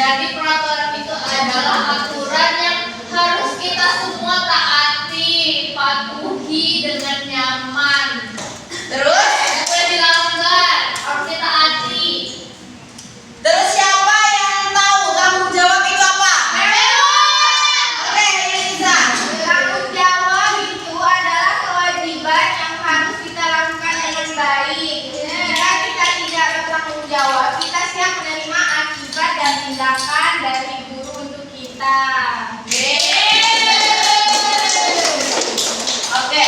Jadi peraturan itu adalah aturan yang harus kita semua taati, patuhi dengan nyaman. Terus Tidak boleh dilanggar, harus ditaati. Terus siapa yang tahu tanggung jawab itu apa? Oke, Eliza. Tanggung jawab itu adalah kewajiban yang harus kita lakukan dengan baik. Jika kita tidak bertanggung jawab, kita siap menerima akibat dan tindakan dari guru untuk kita. Oke.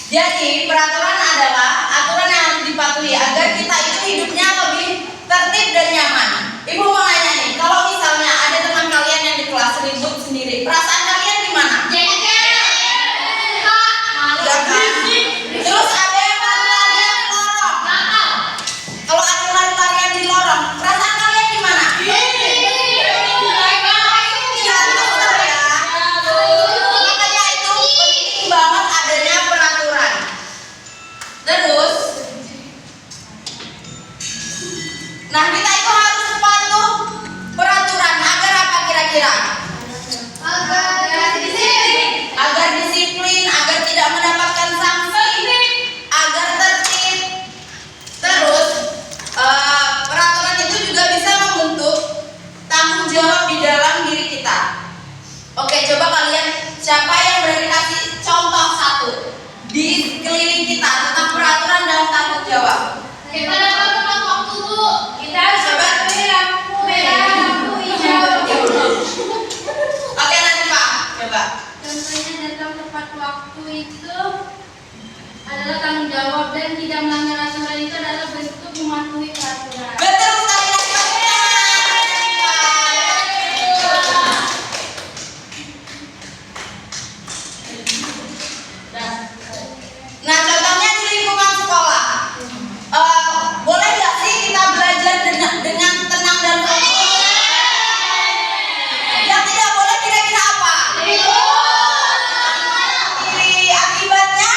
Jadi peraturan adalah aturan yang harus dipatuhi agar kita itu hidupnya lebih tertib dan nyaman. Ibu mau nanya nih, kalau misalnya ada teman kalian yang di kelas ribut sendiri, perasaan kalian gimana? Enggak kan? Terus ada yang lari-larian di lorong. Kalau ada lari-larian di lorong, perasaan kalian gimana? Makanya itu penting banget adanya peraturan. Terus, nah kita itu harus patuh peraturan agar apa kira-kira? Agar disiplin, agar tidak mendapatkan sanksi, agar tertib. Terus, peraturan itu juga bisa membentuk tanggung jawab di dalam diri kita. Oke, coba kalian siapa yang berani kasih contoh satu di sekeliling kita tentang peraturan dan tanggung jawab? Kita dapat tepat waktu, Bu. Kita harus mematuhi lampu merah, lampu hijau. Oke, nanti Pak, coba. Contohnya datang tepat waktu itu adalah tanggung jawab dan tidak melanggar aturan itu adalah bentuk mematuhi peraturan. Betul sekali. Nah, contohnya di lingkungan sekolah, boleh nggak sih kita belajar dengan tenang dan fokus? Yang tidak boleh kira-kira apa? Akibatnya?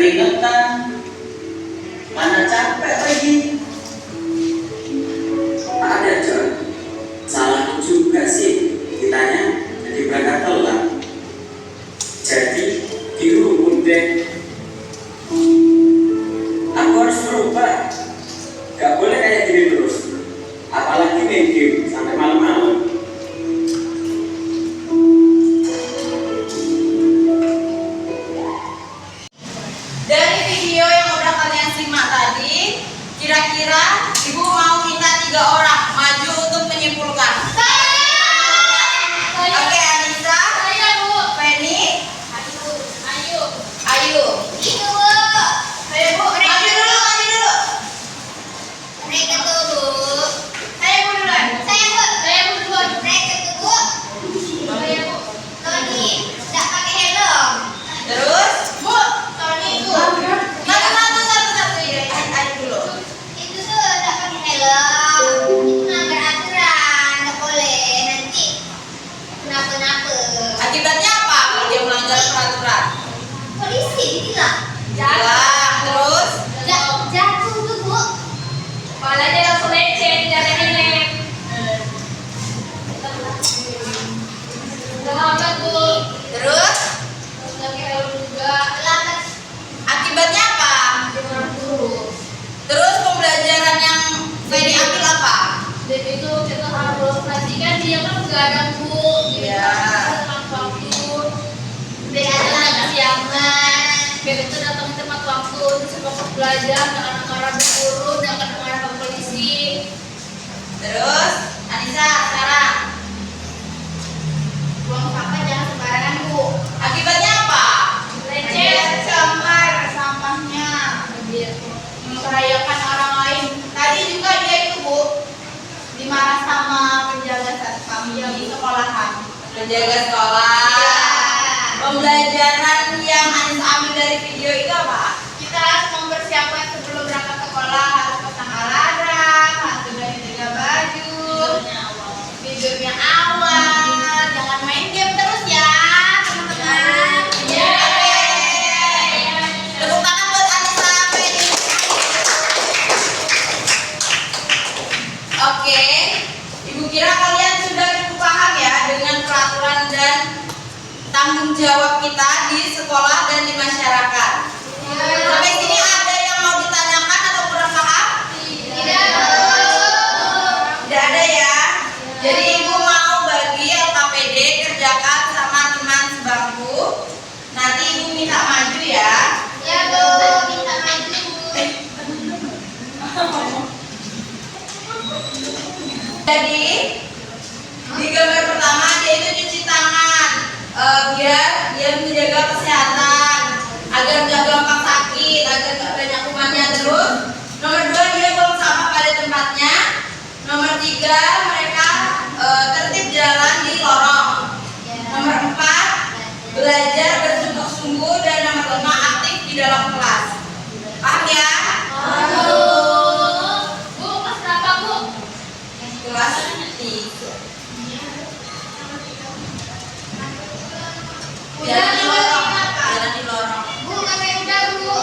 keringetan, mana capek lagi. Ada John, salahku juga sih kitanya jadi berangkat telat. Jadi dihukum deh. Aku harus berubah. Gak boleh kayak gini terus. Apalagi main game sampai malam-malam. Dari video yang udah kalian simak tadi, kira-kira ibu mau minta 3 orang maju untuk menyimpulkan. Oke, Anissa, Saya, Bu. Penny, Ayo. Ayu. Itu, Bu. Ayo Bu, maju dulu. Mereka tuh, Bu. Ayo Bu duluan. Saya, Bu. Saya, Bu, duluan. Mereka tuh, Bu. Saya, Bu. Tony, tidak pakai helm. Terus, Bu, Tony itu. Satu. Ya, Ayu dulu. Itu tuh tidak pakai helm. Itu melanggar aturan, nggak boleh. Nanti kenapa-napa. Akibatnya apa kalau dia melanggar peraturan? Polisi ditilang. Hilang. Terus, Jatuh tuh, Bu. Kepalanya langsung lecet, tidak ada helm. Selamat, Bu. terus Terus pakai helm juga. Selamat. akibatnya apa? Dimarah guru. Terus pembelajaran yang Penny ambil apa? Dan itu kita harus perhatikan dia kan begadang, Bu. Jadi Iya. kita tepat waktu. Beda Kita dengan ada siangan. Biar kita datang di tepat waktu. Terus fokus belajar, jangan marah bu guru, jangan marah ke polisi. Terus, Anissa, sekarang buang sampah jangan sembarangan, Bu. akibatnya apa? Lecet. Cemar sampahnya. Dia Membahayakan orang lain. Tadi juga dia itu, Bu, dimarah sama penjaga satpam di sekolahan. Menjaga sekolah. Iya. Pembelajaran yang Anissa ambil dari video itu apa? Kita harus mempersiapkan sebelum berangkat sekolah, harus pasang alarm, harus sudah jaga baju, tidurnya awal, jangan main game terus ya, teman-teman. Iya. Tepuk tangan buat Anissa, Penny. Oke, Ibu kira kalian sudah cukup paham ya dengan peraturan dan tanggung jawab kita di sekolah dan di masyarakat. Sampai sini ada yang mau ditanyakan atau kurang paham? Tidak ada ya. Jadi ibu mau bagi LKPD kerjakan sama teman sebangku. Nanti ibu minta maju ya. Ya, Bu, minta maju. Jadi di gambar pertama dia itu cuci tangan biar dia menjaga kesehatan agar nggak gampang sakit, agar nggak banyak kumannya. Terus nomor 2 dia buang sampah pada tempatnya. Nomor 3 mereka tertib jalan di lorong. Nomor 4 belajar bersungguh-sungguh dan nomor 5 aktif di dalam kelas. Paham ya? Bu, kelas berapa, Bu? Kelas 3. Jalan di lorong. Jalan di lorong. Bu, ngapain udah, Bu?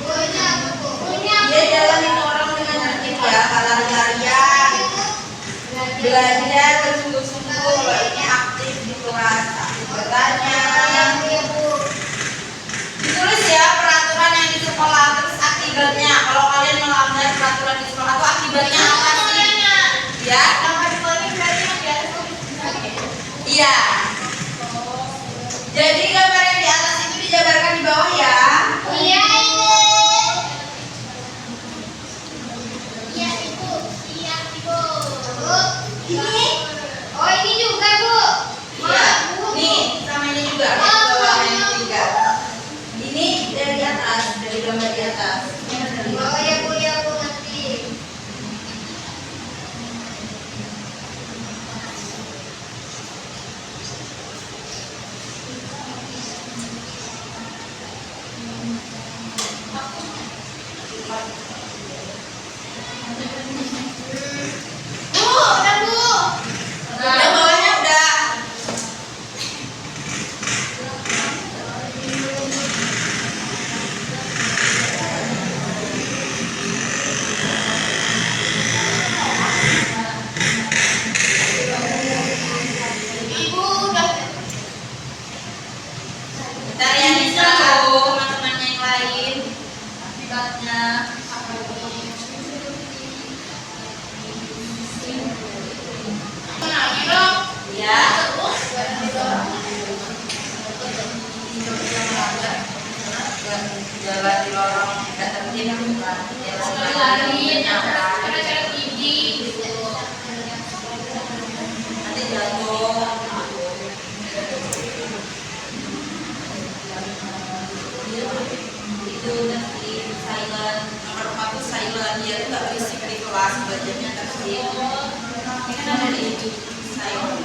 Bu, ini apa, Bu? Ini apa? Dia jalan di lorong dengan tertib ya, nggak lari-larian. Belajar bersungguh-sungguh, ini aktif di kelas. Bertanya. Ditulis ya peraturan yang di sekolah, terus akibatnya. Kalau kalian melanggar peraturan di sekolah, itu akibatnya apa sih? Ya? Nomor 2 ini berarti yang di atas tuh. Iya. Jadi gambar yang di atas itu dijabarkan di bawah ya. Iya, Ibu. Iya, Ibu. Iya, Ibu. Bu, ini? Oh, ini juga, Bu. Iya. Bu. Nih, sama ini juga. Yang di bawah yang ketiga. Ini dari atas, dari gambar di atas. Oh, ya, Bu, nanti. akibatnya. Lagi dong. Ya. Jalan di lorong tidak tertib, Lari, cara-cara gigi. nanti jatuh. Itu nanti silent, nomor 4 itu silent, dia tuh nggak berisik di kelas, belajarnya tertib. Ini kan ada di silent.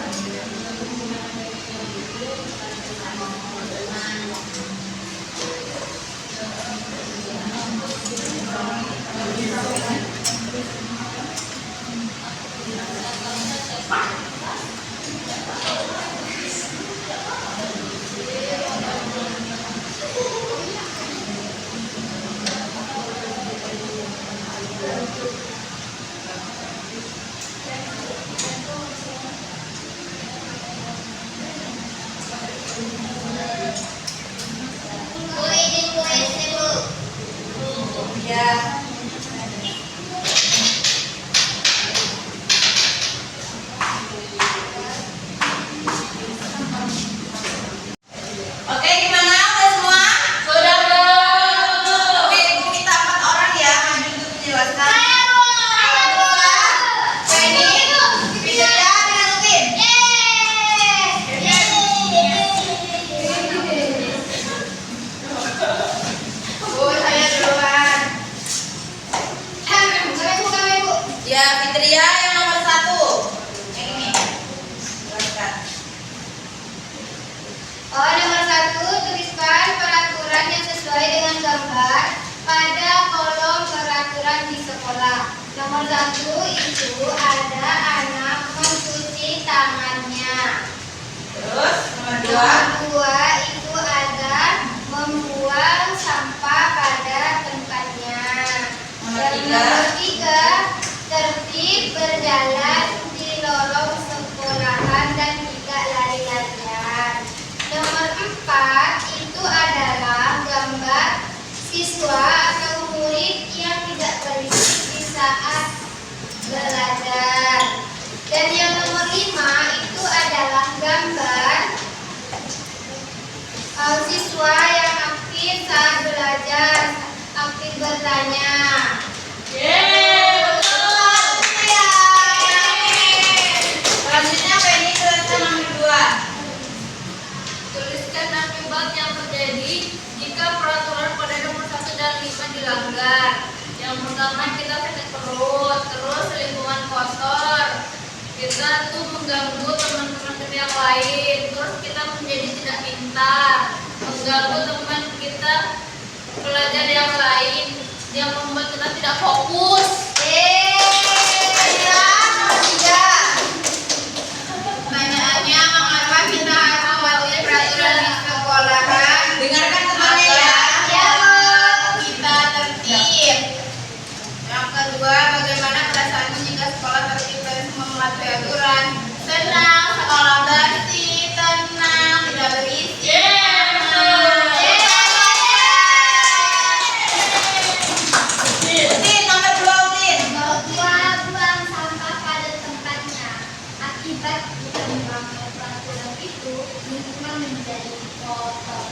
Ya. Oke, gimana? Udah semua? Sudah dong. Oke, Ibu minta 4 orang ya maju untuk menjelaskan. Penny, Fitria, dengan Utin. Saya duluan. Ya, Fitria yang nomor 1. Yang ini. Jelaskan. Oh, nomor 1, tuliskan peraturan yang sesuai dengan gambar pada kolom peraturan di sekolah. Nomor 1 itu ada anak mencuci tangannya. Terus, nomor 2. Nomor 2 itu ada membuang sampah pada tempatnya. Nomor Dan 3. nomor 3, tertib berjalan di lorong sekolahan dan tidak lari-larian. Nomor 4 itu adalah gambar siswa atau murid yang tidak berisik di saat belajar. Dan yang nomor 5 itu adalah gambar siswa yang aktif saat belajar, aktif bertanya. Yeay, betul. Selanjutnya Penny jelaskan nomor 2. Tuliskan akibat yang terjadi jika peraturan pada nomor 1 dan 5 dilanggar. Yang pertama kita sakit perut, terus lingkungan kotor. Kita tuh mengganggu teman-teman kita yang lain, terus kita menjadi tidak pintar, mengganggu teman kita pelajar yang lain, yang membuat kita tidak fokus. Nomor 3. Pertanyaannya, mengapa kita harus mematuhi peraturan di sekolahan? Dengarkan temannya ya. Kita tertib. Yang kedua, bagaimana perasaanmu jika sekolah tertib dan mematuhi aturan? Senang, sekolah bersih, tenang, tidak berisik. Utin, nomor 2 Utin. Buang sampah pada tempatnya. Akibat kita melanggar peraturan itu, lingkungan menjadi kotor.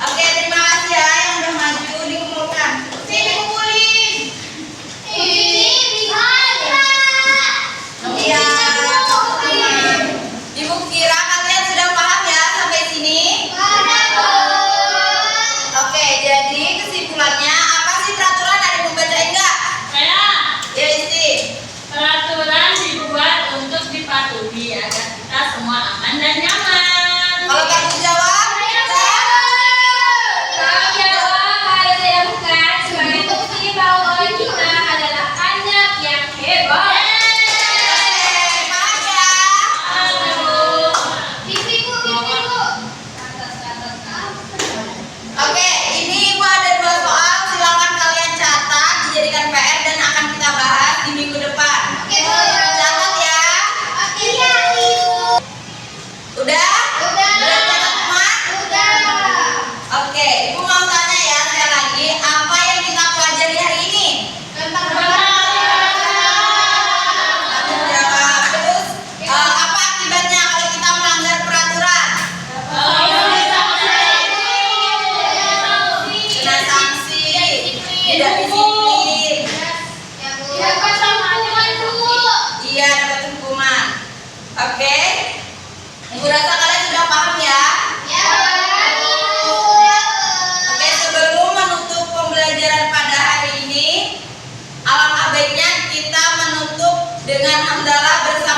Oke, terima kasih ya yang udah maju dikumpulkan. Sini kumpulin. Iya. Ibu kira kalian sudah paham ya sampai sini? Oke, jadi kesimpulannya apa sih peraturan? Ada yang mau bacain nggak? Saya Ya, Isti. peraturan dibuat untuk dipatuhi agar kita semua aman dan nyaman. Kalau tanggung jawab, Tanggung jawab harus dilakukan sebagai bukti bahwa kita adalah anak yang hebat. semangat ya. Aduh. Bibiku. Oke, ini Ibu ada 2 soal. Silakan kalian catat, dijadikan PR dan akan kita bahas di minggu depan. Oke, Bu. Catat ya. Oke, dengan hamdalah bersama